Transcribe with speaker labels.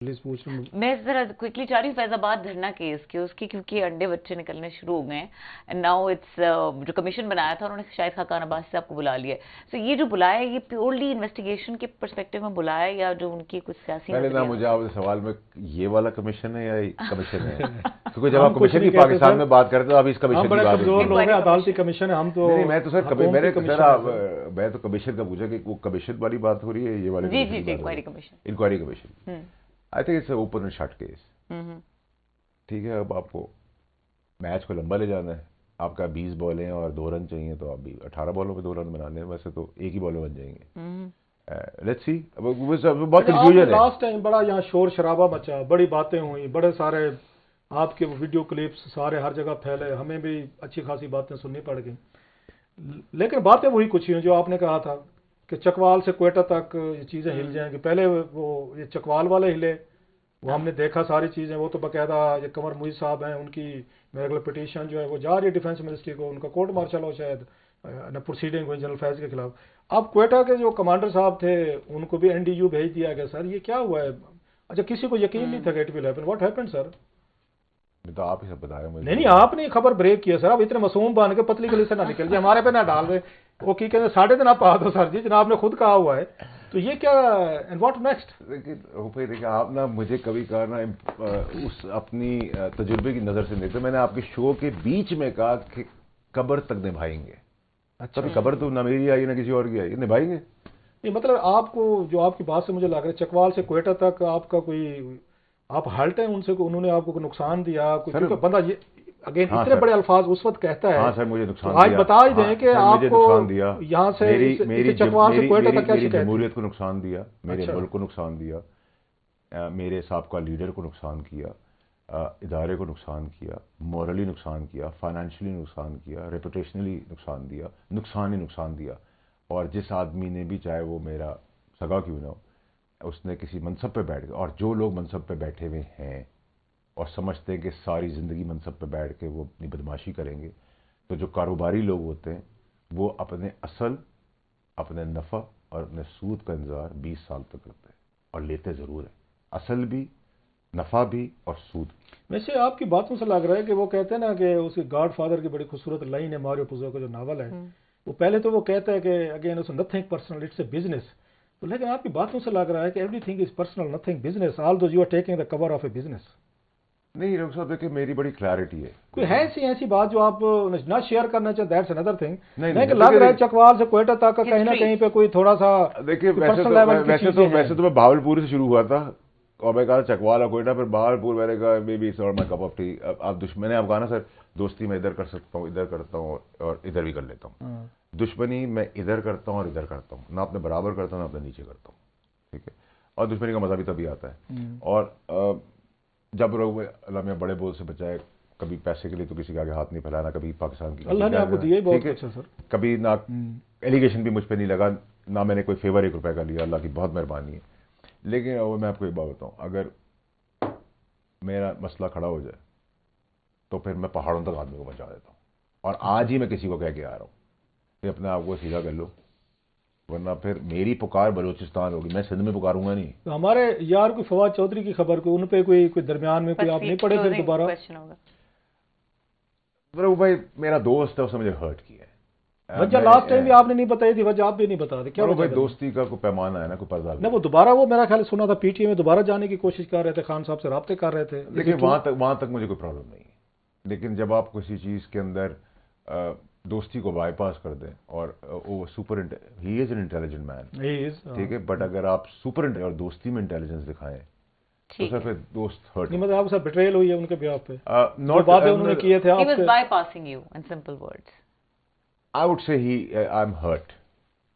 Speaker 1: Please पूछ रहा हूँ।
Speaker 2: मैं जरा क्विकली चाह रही हूँ फैजाबाद धरना केस की, उसकी क्योंकि अंडे बच्चे निकलने शुरू हो गए हैं एंड नाउ इट्स जो कमीशन बनाया था उन्होंने शायद खाकान अब्बास साहब को बुला लिया है। सो ये जो बुलाया है ये प्योरली इन्वेस्टिगेशन के पर्सपेक्टिव में बुलाया है या जो उनकी कुछ सियासी
Speaker 3: पहले ना
Speaker 2: नजरिया
Speaker 3: मुझे आपसे सवाल में ये वाला कमीशन है या ये कमीशन है क्योंकि जब
Speaker 1: हम
Speaker 3: आप
Speaker 1: कुछ
Speaker 3: कमीशन
Speaker 1: नहीं
Speaker 3: की
Speaker 1: कहते
Speaker 3: पाकिस्तान
Speaker 1: सर।
Speaker 3: में बात करते हो आप इस
Speaker 1: हम
Speaker 3: कमीशन की
Speaker 1: बड़े
Speaker 3: बात
Speaker 1: कमजोर
Speaker 3: होती
Speaker 1: लोग
Speaker 3: है।
Speaker 1: हैं, अदालती कमीशन है, हम तो
Speaker 3: नहीं मैं तो सर
Speaker 1: हुकूमती
Speaker 3: मैंने
Speaker 1: कमीशन
Speaker 3: सर
Speaker 1: है सर।
Speaker 3: मैं तो कमीशन का पूछा कि वो कमीशन वाली बात हो रही है ये वाले
Speaker 2: जी
Speaker 3: कमीशन
Speaker 2: जी
Speaker 3: की
Speaker 2: जी
Speaker 3: बात हो रही
Speaker 2: इंक्वायरी
Speaker 3: है।
Speaker 2: Commission.
Speaker 3: Inquiry commission I think it's open and shut case.
Speaker 2: Hmm.
Speaker 3: ठीक है, अब आपको मैच को लंबा ले जाना है, आपका 20 बॉलें हैं और 2 रन चाहिए तो आप भी 18 बॉलों पे 2 रन बनाने हैं, वैसे तो एक ही बॉल में बन जाएंगे। Let's see. बहुत कंफ्यूजन है।
Speaker 1: लास्ट टाइम बड़ा यहाँ शोर शराबा मचा, बड़ी बातें हुई, बड़े सारे आपके वीडियो क्लिप्स सारे हर जगह फैले, हमें भी अच्छी खासी बातें सुननी पड़ गई, लेकिन बातें वही कुछ ही जो आपने कहा था कि चकवाल से क्वेटा तक ये चीज़ें हिल जाएंगी। पहले वो ये चकवाल वाले हिले, वो हमने देखा सारी चीज़ें, वो तो बाकायदा ये कंवर मुईज साहब हैं, उनकी मेरे ख्याल पिटीशन जो है वो जा रही है डिफेंस मिनिस्ट्री को, उनका कोर्ट मार्शल हो शायद न प्रोसीडिंग हुई जनरल फैज के खिलाफ। अब क्वेटा के जो कमांडर साहब थे उनको भी एनडीयू भेज दिया गया। सर ये क्या हुआ है? अच्छा, किसी को यकीन नहीं था कि it will happen. What happened sir?
Speaker 3: तो आप ही सब बता रहे हैं मुझे।
Speaker 1: नहीं आपने खबर ब्रेक किया सर, आप इतने मासूम बन के पतली गली से ना निकल जाए, हमारे पे ना डाल दे वो की कहते साढ़े दिन आप आ दो सर जी, जनाब ने खुद कहा हुआ है, तो ये क्या एंड व्हाट नेक्स्ट?
Speaker 3: देखिए आप ना मुझे कभी कहा ना उस अपनी तजुर्बे की नज़र से देखते, मैंने आपके शो के बीच में कहा कि कब्र तक निभाएंगे। अच्छा, तो कब्र तो ना मेरी आई ना किसी और की आई, निभाएंगे।
Speaker 1: ये मतलब आपको जो आपकी बात से मुझे लग रहा है चकवाल से क्वेटा तक आपका कोई आप हल्ट है उनसे, उन्होंने आपको कोई नुकसान दिया कोई बंदा ये अगेन हाँ इतने बड़े अल्फाज उस वक्त कहता है।
Speaker 3: हाँ सर मुझे नुकसान
Speaker 1: तो आज बता ही दें कि आपको यहाँ से
Speaker 3: मेरी
Speaker 1: चकवाल से क्वेटा तक क्या शिकायत?
Speaker 3: जमहूरियत को नुकसान दिया, मेरे
Speaker 1: अच्छा।
Speaker 3: मुल्क को नुकसान दिया, मेरे साबका लीडर को नुकसान किया, इदारे को नुकसान किया, मॉरली नुकसान किया, फाइनेंशियली नुकसान किया, रेपुटेशनली नुकसान दिया, नुकसान ही नुकसान दिया। और जिस आदमी ने भी, चाहे वो मेरा सगा क्यों ना हो, उसने किसी मनसब पे बैठ गया, और जो लोग मनसब पे बैठे हुए हैं और समझते हैं कि सारी ज़िंदगी मनसब पे बैठ के वो अपनी बदमाशी करेंगे, तो जो कारोबारी लोग होते हैं वो अपने असल, अपने नफ़ा और अपने सूद का इंतज़ार 20 साल तक करते हैं और लेते ज़रूर है, असल भी, नफ़ा भी और सूद भी।
Speaker 1: वैसे आपकी बातों से लग रहा है कि वो कहते हैं ना कि उसके गॉड फादर की बड़ी खूबसूरत लाइन है मारियो पुज़ो का जो नावल है, वो पहले तो वो कहता है कि अगेन उस nothing personal it's a business, तो लेकिन आपकी बातों से लग रहा है कि everything is personal nothing business, although you are taking the cover of a business.
Speaker 3: नहीं डॉक्टर साहब, देखिए मेरी बड़ी क्लैरिटी है।
Speaker 1: कोई है ऐसी बात जो आप ना शेयर करना चाहते? That's another thing.
Speaker 3: नहीं
Speaker 1: लग रहा है चकवाल से क्वेटा तक का कहीं ना कहीं पे कोई थोड़ा सा,
Speaker 3: देखिए वैसे तो मैं भावलपुर से शुरू हुआ था और मैं कहा चकवाल और कोयटा, फिर भावलपुर, मैंने कहा may be it's not my cup of T. आप दुश्मनी, आप कहा ना सर, दोस्ती मैं इधर कर सकता हूँ, इधर करता हूँ और इधर भी कर लेता हूँ। दुश्मनी मैं इधर करता हूँ और इधर करता हूँ, ना अपने बराबर करता हूँ ना अपने नीचे करता हूँ, ठीक है। और दुश्मनी का मजा भी तभी आता है। और जब लोग अल्लाह में बड़े बोझ से बचाए, कभी पैसे के लिए तो किसी के आगे हाथ नहीं फैलाना, कभी पाकिस्तान की,
Speaker 1: अल्लाह ने आपको दिया ही बहुत अच्छा सर,
Speaker 3: कभी ना एलिगेशन भी मुझ पर नहीं लगा, ना मैंने कोई फेवर 1 रुपए का लिया, अल्लाह की बहुत मेहरबानी है। लेकिन मैं आपको एक बात बताऊं, अगर मेरा मसला खड़ा हो जाए तो फिर मैं पहाड़ों तक आदमी को बचा देता हूँ। और आज ही मैं किसी को कह के आ रहा हूँ कि अपने आप को सीधा कर लो, वरना फिर मेरी पुकार बलूचिस्तान होगी, मैं सिंध में पुकारूंगा नहीं।
Speaker 1: तो हमारे यार कोई फवाद चौधरी की खबर को उन पे कोई दरमियान में कोई आप नहीं पड़े फिर दोबारा?
Speaker 3: भाई मेरा दोस्त है, उसने मुझे हर्ट किया है।
Speaker 1: वजह लास्ट टाइम भी आपने नहीं बताई थी, वजह आप भी नहीं बता रहे, क्या
Speaker 3: भाई दोस्ती का कोई पैमाना है ना, कोई पर्दा
Speaker 1: ना। वो दोबारा, वो मेरा ख्याल सुना था पीटीए में दोबारा जाने की कोशिश कर रहे थे, खान साहब से राब्ते कर रहे थे।
Speaker 3: देखिए वहां तक मुझे कोई प्रॉब्लम नहीं है, लेकिन जब आप किसी चीज के अंदर दोस्ती को बाईपास कर दें, और वो he is an intelligent man, ठीक है, बट अगर आप सुपर और दोस्ती में इंटेलिजेंस दिखाएं तो सर फिर दोस्त हर्ट
Speaker 1: नहीं, मतलब आपको सर बिट्रेयल हुई है उनके ब्याह पे,
Speaker 3: नॉट
Speaker 1: बातें उन्होंने किए थे,
Speaker 2: he was bypassing you in simple words.
Speaker 3: I would say I'm hurt.